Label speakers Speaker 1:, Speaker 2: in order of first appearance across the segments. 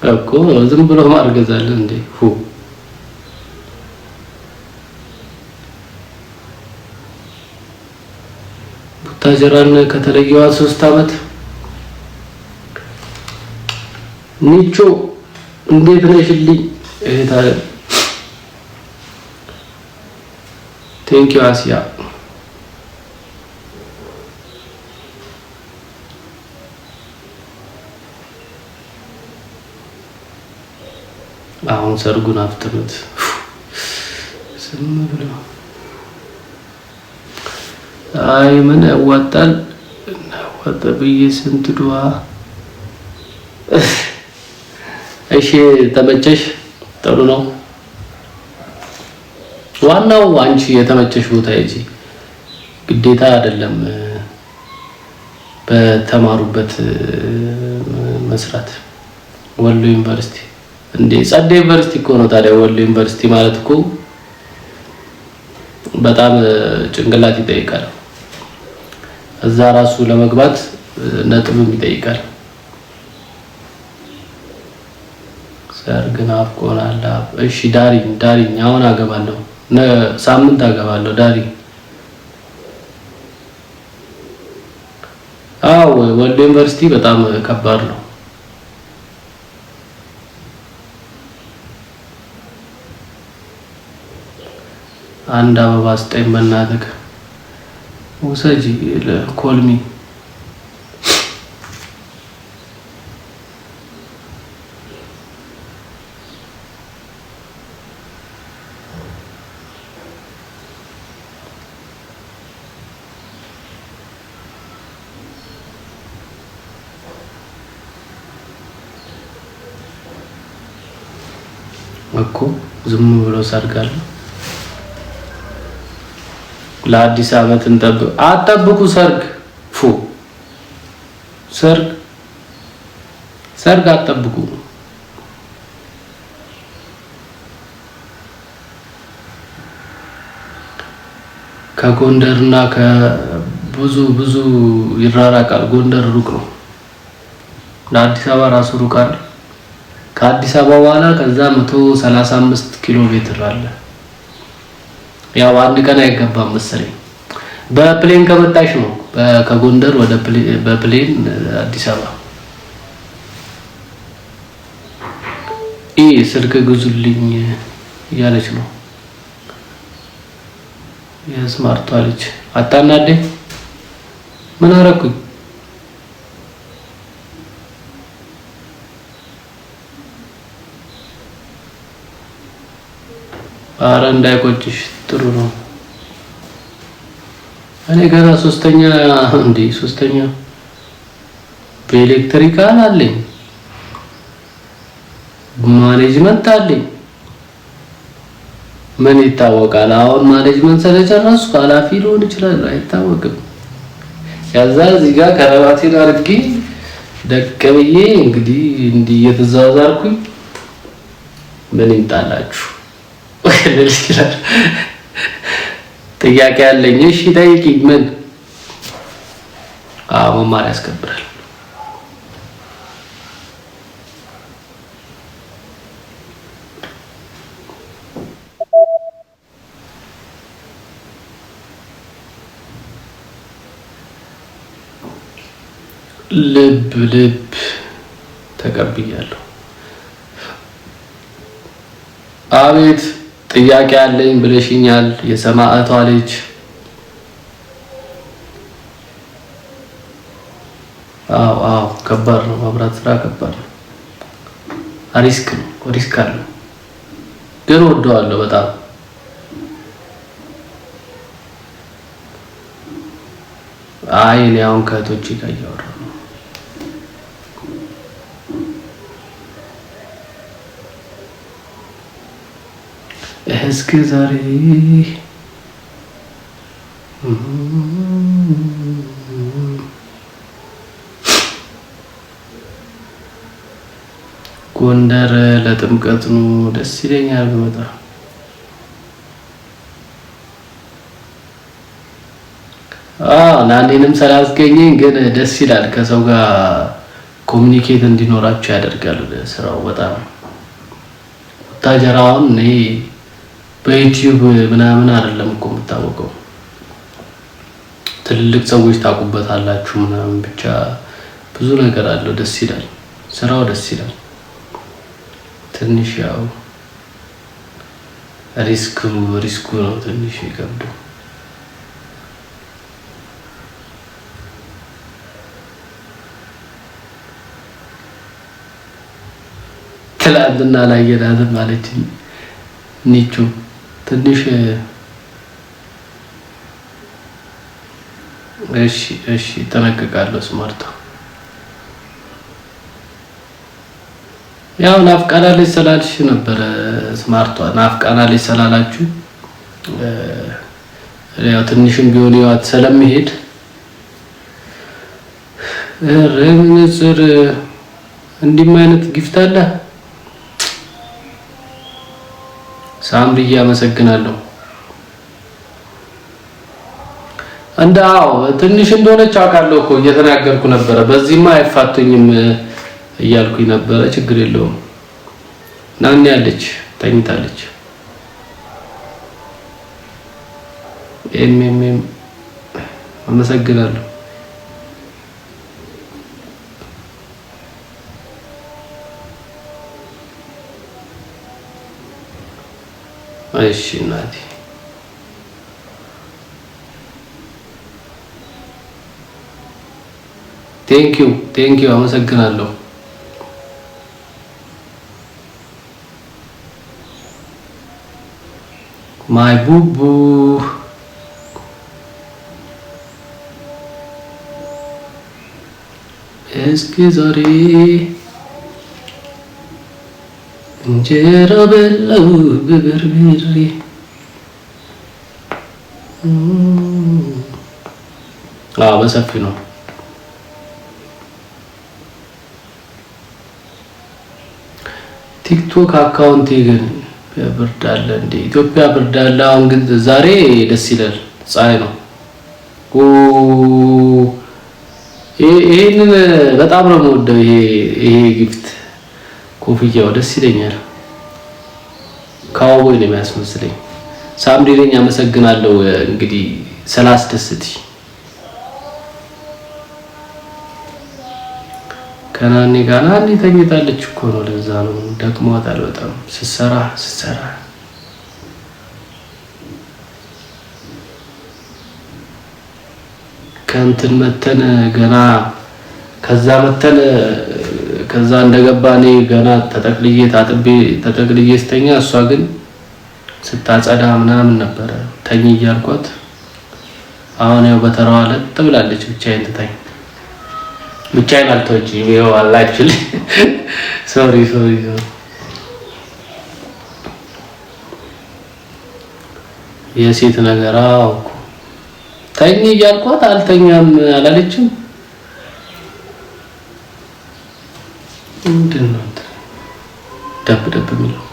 Speaker 1: እኮ ዝም ብሎ ማርገዝ አለ እንዴ? ቡታጀራን ከተለየዋ 3 አመት ኒቾ እንዴት ነሽልኝ እህት አለ። ቴንክ ዩ አሲያ። አሁን ሰርጉን አፍጥኑት ስም ብሎ አይ ምን ያዋጣል እናዋጣ ብዬ ስንት ዱአ። እሺ ተመቸሽ? ጥሩ ነው። ዋናው አንቺ የተመቸሽ ቦታ ሂጂ። ግዴታ አይደለም በተማሩበት መስራት። ወሎ ዩኒቨርሲቲ እንዴ ጸደ ዩኒቨርሲቲ እኮ ነው። ታዲያ ወሎ ዩኒቨርሲቲ ማለት እኮ በጣም ጭንቅላት ይጠይቃል። እዛ ራሱ ለመግባት ነጥብም ይጠይቃል። ሰርግ ናፍቆናል። እሺ ዳሪኝ አሁን አገባለሁ፣ ሳምንት አገባለሁ። ዳሪኝ። አዎ ወሎ ዩኒቨርሲቲ በጣም ከባድ ነው። አንድ አበባ ስጠኝ በእናትህ ውሰጂ ለኮልሚ። እኮ ዝም ብሎ ሰርጋል። ለአዲስ አመት አጠብቁ። ሰርግ አጠብቁ። ከጎንደርና ብዙ ይራራቃል። ጎንደር ሩቅ ነው። ለአዲስ አበባ ራሱ ሩቅ አይደል? ከአዲስ አበባ በኋላ ከዛ 135 ኪሎ ሜትር አለ። ያው አንድ ቀን አይገባም መሰለኝ። በፕሌን ከመጣሽ ነው ከጎንደር ወደ በፕሌን አዲስ አበባ። ስልክ ግዙልኝ እያለች ነው የስማርቷ ልጅ። አታናደኝ። ምን አደረኩኝ? አረ እንዳይቆጭሽ ጥሩ ነው። እኔ ገና ሶስተኛ በኤሌክትሪካል አለኝ፣ ማኔጅመንት አለኝ። ምን ይታወቃል? አሁን ማኔጅመንት ስለጨረስኩ ኃላፊ ሊሆን ይችላል፣ አይታወቅም። ያዛ እዚህ ጋር ከረባቴን አድርጌ ደቅ ብዬ እንግዲህ እንዲህ እየተዛዛርኩኝ ምን ይምጣላችሁ? ጥያቄ አለኝ። እሺ ጠይቂ። ምን? መማር ያስከብራል። ልብ ተቀብያለሁ። አቤት ጥያቄ አለኝ ብለሽኛል። የሰማዕቷ ልጅ አዎ ከባድ ነው። መብራት ስራ ከባድ ነው። ሪስክ አለው፣ ግን ወደዋለሁ በጣም። እኔ አሁን ከእህቶቼ ጋር እያወራሁ ነው። እስከ ዛሬ ጎንደር ለጥምቀት ነው። ደስ ይለኛል ብመጣ። ናንዴንም ስላስገኘኝ ግን ደስ ይላል። ከሰው ጋር ኮሚኒኬት እንዲኖራቸው ያደርጋል ስራው በጣም ታጀራውን ይሄ በዩቲዩብ ምናምን አይደለም እኮ የምታወቀው ትልልቅ ሰዎች ታውቁበታላችሁ ምናምን ብቻ ብዙ ነገር አለው ደስ ይላል ስራው ደስ ይላል ትንሽ ያው ሪስኩ ነው ትንሽ ይከብዳል ትላንትና ላይ የራዘም ማለችኝ ኒቹ ትንሽ እሺ ተነቀቃለሁ ስማርታ ያው ናፍቃናለች ስላልሽ ነበር ስማርቷ ናፍቃናለች ስላላችሁ ያው ትንሽም ቢሆን ይዋት ስለሚሄድ ረምንጽር እንዲማይነት ጊፍት አለ ሳምሪያ አመሰግናለሁ እንዳው ትንሽ እንደሆነች አውቃለሁ እኮ እየተናገርኩ ነበር በዚህማ አይፋቱኝም እያልኩኝ ነበር ችግር የለውም ናኒ ያለች ተኝታለች ኤምኤም አመሰግናለሁ እሺ እናቴ ቴንክ ዩ አመሰግናለሁ ማይ ቡቡ እስኪ ዛሬ እንጀራ በላው በበርበሬ በሰፊ ነው ቲክቶክ አካውንቴ ግን ብርድ አለ እንደ ኢትዮጵያ ብርድ አለ አሁን ግን ዛሬ ደስ ይላል ፀሐይ ነው ይሄንን በጣም ነው የምወደው ይሄ ጊፍት ኮፍያው ደስ ይለኛል ካውቦይ ነው የሚያስመስለኝ ሳምሪ ነኝ አመሰግናለሁ እንግዲህ ስላስደስትሽ ከናኒ ጋር ናኒ ተኝታለች እኮ ነው ለዛ ነው ደክሟታል በጣም ስትሰራ ከንትን መተን ገና ከዛ እንደገባኔ ገና ተጠቅልዬ ስተኛ እሷ ግን ስታጸዳ ምናምን ነበር ተኝ እያልኳት አሁን ያው በተራዋ ለጥ ብላለች ብቻዬን አልተወችኝም ይኸው አላችሁልኝ ሶሪ የሴት ነገር አውቁ ተኝ እያልኳት አልተኛም አላለችም ምንድነው ደብ የሚለው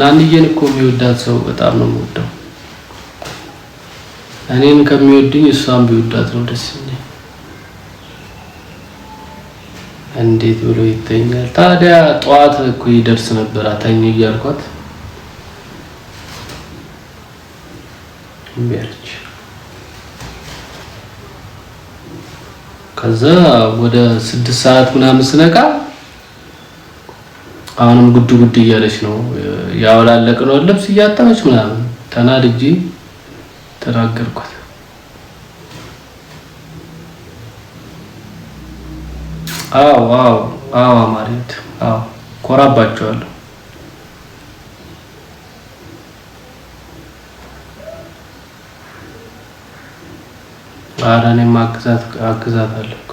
Speaker 1: ናንዬን እኮ የሚወዳት ሰው በጣም ነው የምወደው እኔን ከሚወድኝ እሷን ቢወዳት ነው ደስ የሚለኝ እንዴት ብሎ ይተኛል ታዲያ ጧት እኮ ይደርስ ነበር አተኝ እያልኳት እምቢያለች ከዛ ወደ 6 ሰዓት ምናምን ስነቃ አሁንም ጉድ እያለች ነው ያወላለቀው ልብስ እያጠበች ምናምን ተናድጄ ተናገርኳት አዎ ማሪት ኮራባቸዋለሁ አራኔ ማግዛት አለኩ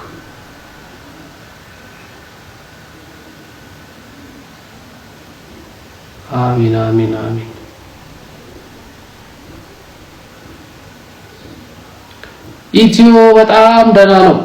Speaker 1: አሚን ኢትዮ በጣም ደህና ነው